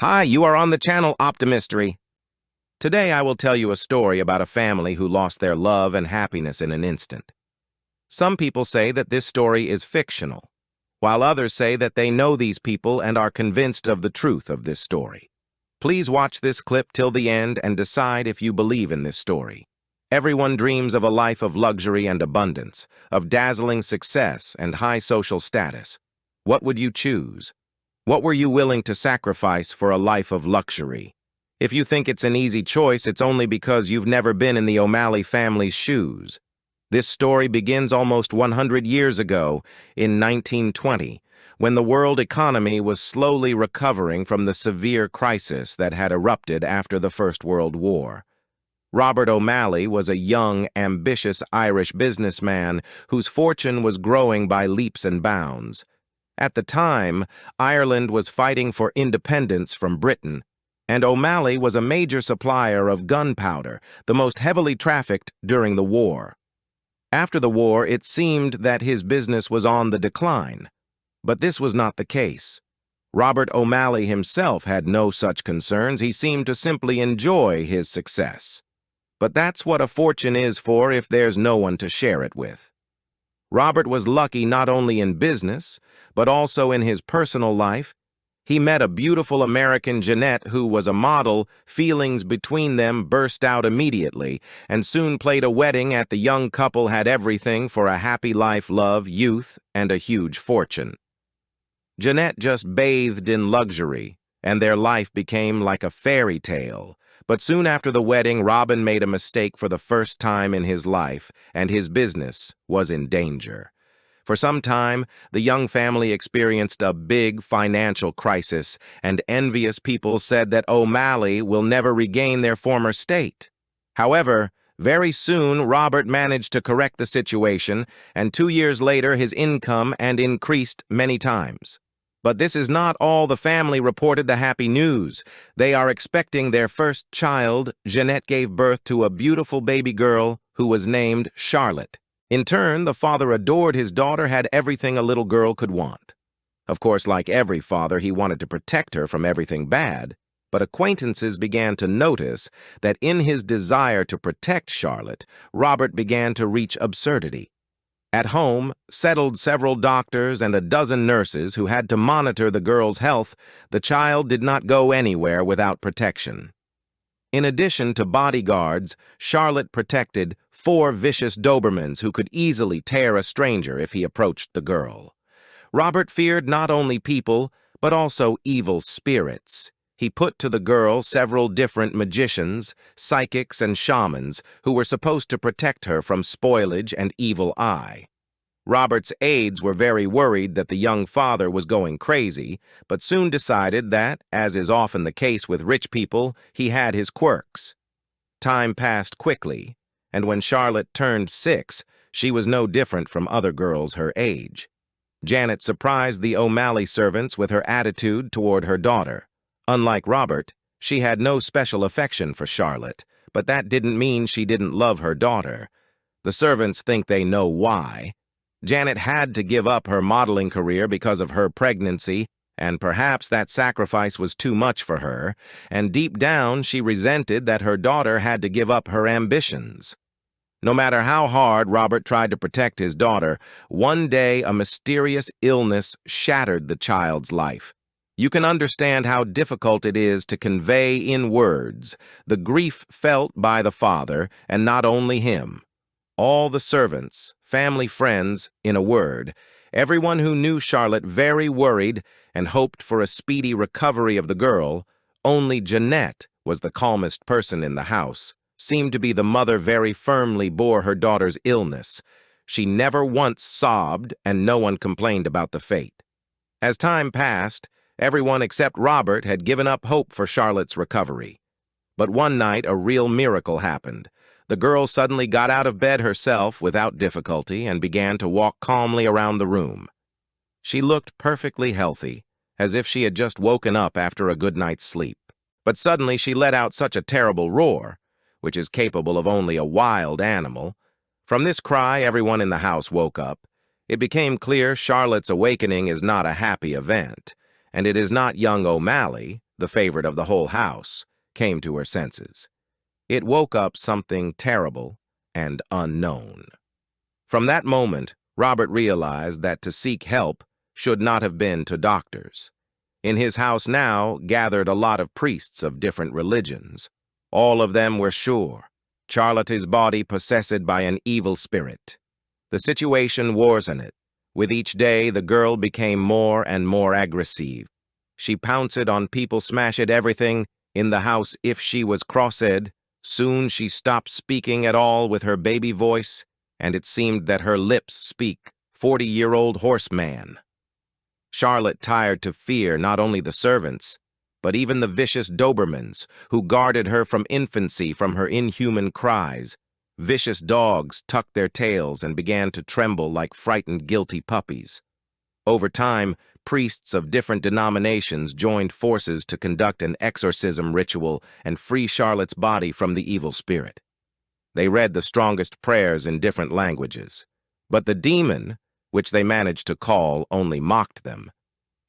Hi, you are on the channel Optimystery. Today I will tell you a story about a family who lost their love and happiness in an instant. Some people say that this story is fictional, while others say that they know these people and are convinced of the truth of this story. Please watch this clip till the end and decide if you believe in this story. Everyone dreams of a life of luxury and abundance, of dazzling success and high social status. What would you choose? What were you willing to sacrifice for a life of luxury? If you think it's an easy choice, it's only because you've never been in the O'Malley family's shoes. This story begins almost 100 years ago, in 1920, when the world economy was slowly recovering from the severe crisis that had erupted after the First World War. Robert O'Malley was a young, ambitious Irish businessman whose fortune was growing by leaps and bounds. At the time, Ireland was fighting for independence from Britain, and O'Malley was a major supplier of gunpowder, the most heavily trafficked during the war. After the war, it seemed that his business was on the decline. But this was not the case. Robert O'Malley himself had no such concerns. He seemed to simply enjoy his success. But that's what a fortune is for if there's no one to share it with. Robert was lucky not only in business, but also in his personal life. He met a beautiful American Jeanette who was a model. Feelings between them burst out immediately, and soon played a wedding. The young couple had everything for a happy life: love, youth, and a huge fortune. Jeanette just bathed in luxury, and their life became like a fairy tale. But soon after the wedding, Robin made a mistake for the first time in his life, and his business was in danger. For some time, the young family experienced a big financial crisis, and envious people said that O'Malley will never regain their former state. However, very soon Robert managed to correct the situation, and 2 years later his income had increased many times. But this is not all. The family reported the happy news. They are expecting their first child. Jeanette gave birth to a beautiful baby girl who was named Charlotte. In turn, the father adored his daughter, had everything a little girl could want. Of course, like every father, he wanted to protect her from everything bad, but acquaintances began to notice that in his desire to protect Charlotte, Robert began to reach absurdity. At home settled several doctors and a dozen nurses who had to monitor the girl's health. The child did not go anywhere without protection. In addition to bodyguards, Charlotte protected 4 vicious Dobermans who could easily tear a stranger if he approached the girl. Robert feared not only people, but also evil spirits. He put to the girl several different magicians, psychics, and shamans who were supposed to protect her from spoilage and evil eye. Robert's aides were very worried that the young father was going crazy, but soon decided that, as is often the case with rich people, he had his quirks. Time passed quickly, and when Charlotte turned 6, she was no different from other girls her age. Janet surprised the O'Malley servants with her attitude toward her daughter. Unlike Robert, she had no special affection for Charlotte, but that didn't mean she didn't love her daughter. The servants think they know why. Janet had to give up her modeling career because of her pregnancy, and perhaps that sacrifice was too much for her, and deep down she resented that her daughter had to give up her ambitions. No matter how hard Robert tried to protect his daughter, one day a mysterious illness shattered the child's life. You can understand how difficult it is to convey in words the grief felt by the father, and not only him. All the servants, family, friends, in a word, everyone who knew Charlotte very worried and hoped for a speedy recovery of the girl. Only Jeanette was the calmest person in the house, seemed to be the mother very firmly bore her daughter's illness. She never once sobbed, and no one complained about the fate. As time passed, everyone except Robert had given up hope for Charlotte's recovery. But one night a real miracle happened. The girl suddenly got out of bed herself without difficulty and began to walk calmly around the room. She looked perfectly healthy, as if she had just woken up after a good night's sleep. But suddenly she let out such a terrible roar, which is capable of only a wild animal. From this cry, everyone in the house woke up. It became clear Charlotte's awakening is not a happy event, and it is not young O'Malley, the favorite of the whole house, came to her senses. It woke up something terrible and unknown. From that moment, Robert realized that to seek help should not have been to doctors. In his house now gathered a lot of priests of different religions. All of them were sure Charlotte's body possessed by an evil spirit. The situation worsened. With each day, the girl became more and more aggressive. She pounced on people, smashed everything in the house if she was crossed. Soon she stopped speaking at all with her baby voice, and it seemed that her lips speak 40-year-old horseman. Charlotte tired to fear not only the servants, but even the vicious Dobermans, who guarded her from infancy from her inhuman cries. Vicious dogs tucked their tails and began to tremble like frightened, guilty puppies. Over time, priests of different denominations joined forces to conduct an exorcism ritual and free Charlotte's body from the evil spirit. They read the strongest prayers in different languages, but the demon, which they managed to call, only mocked them.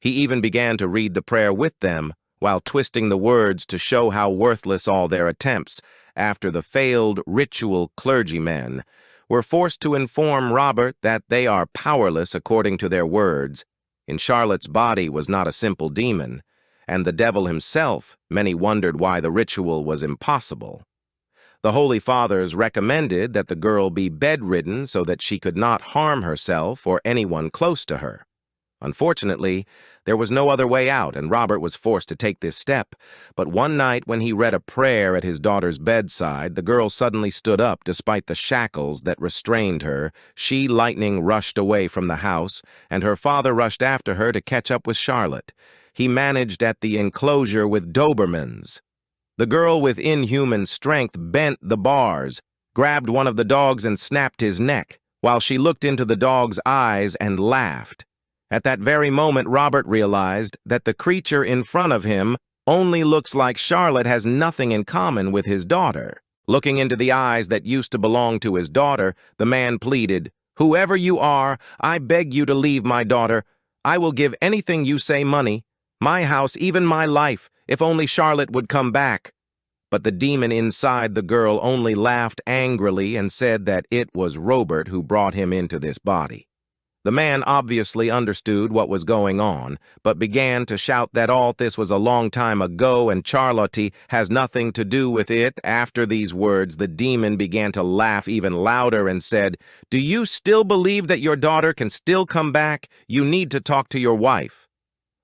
He even began to read the prayer with them while twisting the words to show how worthless all their attempts. After the failed ritual, clergymen were forced to inform Robert that they are powerless according to their words. In Charlotte's body was not a simple demon, and the devil himself. Many wondered why the ritual was impossible. The Holy Fathers recommended that the girl be bedridden so that she could not harm herself or anyone close to her. Unfortunately, there was no other way out, and Robert was forced to take this step. But one night when he read a prayer at his daughter's bedside, the girl suddenly stood up despite the shackles that restrained her. She, lightning, rushed away from the house, and her father rushed after her to catch up with Charlotte. He managed at the enclosure with Dobermans. The girl, with inhuman strength, bent the bars, grabbed one of the dogs and snapped his neck, while she looked into the dog's eyes and laughed. At that very moment, Robert realized that the creature in front of him only looks like Charlotte, has nothing in common with his daughter. Looking into the eyes that used to belong to his daughter, the man pleaded, "Whoever you are, I beg you to leave my daughter. I will give anything you say, money, my house, even my life, if only Charlotte would come back." But the demon inside the girl only laughed angrily and said that it was Robert who brought him into this body. The man obviously understood what was going on, but began to shout that all this was a long time ago and Charlotte has nothing to do with it. After these words, the demon began to laugh even louder and said, "Do you still believe that your daughter can still come back? You need to talk to your wife."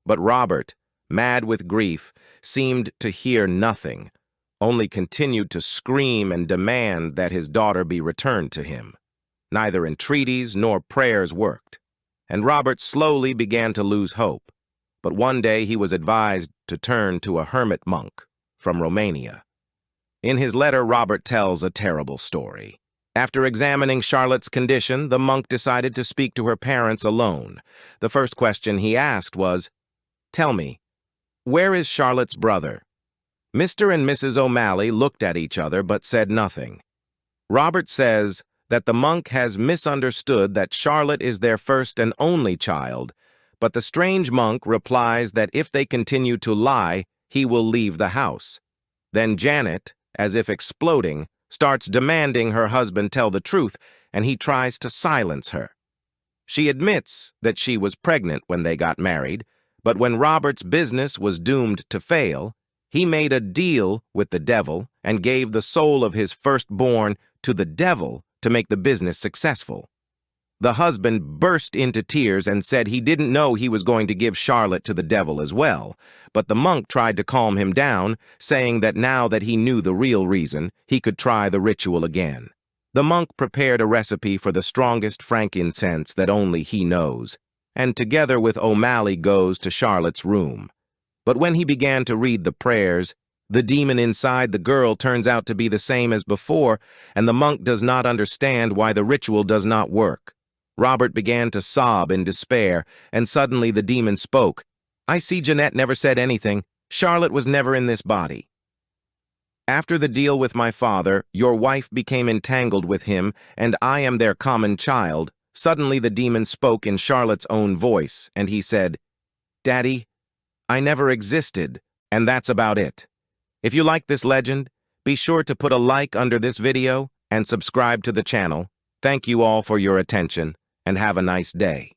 But Robert, mad with grief, seemed to hear nothing, only continued to scream and demand that his daughter be returned to him. Neither entreaties nor prayers worked, and Robert slowly began to lose hope. But one day he was advised to turn to a hermit monk from Romania. In his letter, Robert tells a terrible story. After examining Charlotte's condition, the monk decided to speak to her parents alone. The first question he asked was, "Tell me, where is Charlotte's brother?" Mr. and Mrs. O'Malley looked at each other but said nothing. Robert says that the monk has misunderstood that Charlotte is their first and only child, but the strange monk replies that if they continue to lie, he will leave the house. Then Janet, as if exploding, starts demanding her husband tell the truth, and he tries to silence her. She admits that she was pregnant when they got married, but when Robert's business was doomed to fail, he made a deal with the devil and gave the soul of his firstborn to the devil to make the business successful. The husband burst into tears and said he didn't know he was going to give Charlotte to the devil as well, but the monk tried to calm him down, saying that now that he knew the real reason, he could try the ritual again. The monk prepared a recipe for the strongest frankincense that only he knows, and together with O'Malley goes to Charlotte's room. But when he began to read the prayers, the demon inside the girl turns out to be the same as before, and the monk does not understand why the ritual does not work. Robert began to sob in despair, and suddenly the demon spoke. "I see Jeanette never said anything. Charlotte was never in this body. After the deal with my father, your wife became entangled with him, and I am their common child." Suddenly the demon spoke in Charlotte's own voice, and he said, "Daddy, I never existed. And that's about it. If you like this legend, be sure to put a like under this video and subscribe to the channel. Thank you all for your attention, and have a nice day.